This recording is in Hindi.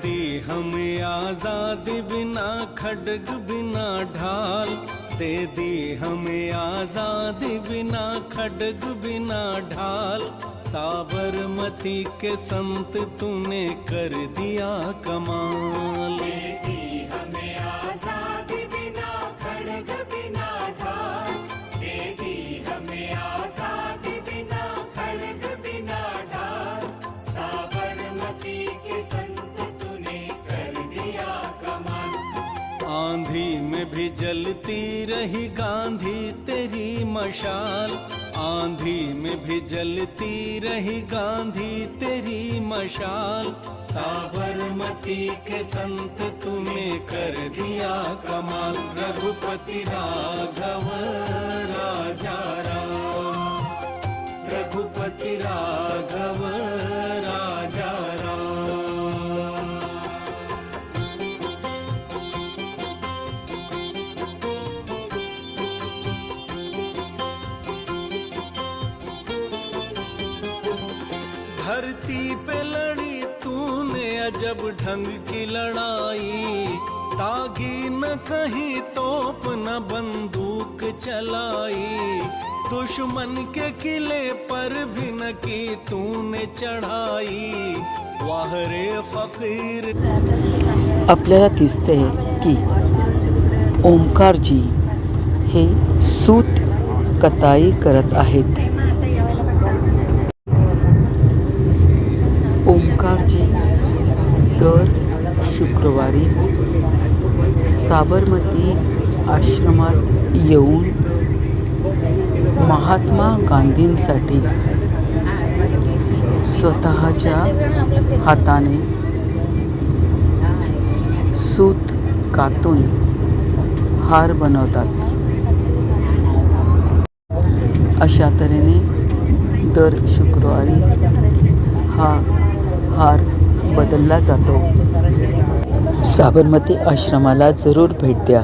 दी हमें आजादी बिना खड्ग बिना ढाल, दे दी हमें आजादी बिना खड्ग बिना ढाल। साबरमती के संत तूने कर दिया कमाल। दे दी हमें आजादी बिना खड्ग बिना ढाल, दे दी हमें आजादी बिना खड्ग बिना ढाल। साबरमती के संत तूने कर दिया कमाल। आंधी में भी जलती रही गांधी तेरी मशाल, आंधी में भी जलती रही गांधी तेरी मशाल। साबरमती के संत तूने कर दिया कमाल। रघुपति राघव राजा राम, रघुपति राघव राजा राम। धरती पे लड़ी तूने अजब ढंग की लड़ाई, दागी न कहीं तोप न बंदूक चलाई। दुश्मन के किले पर भी न की तूने चढ़ाई, वाह रे फकीर। आपल्याला दिसते की ओमकारजी हे सूत कताई करत आहेत। ओमकारजी दर शुक्रवारी साबरमती आश्रमात येऊन महात्मा गांधींसाठी स्वतःच्या हाताने सूत कातून हार बनवतात। अशा तऱ्हेने दर शुक्रवारी हा हार बदलला जातो। साबरमती आश्रमाला जरूर भेट द्या।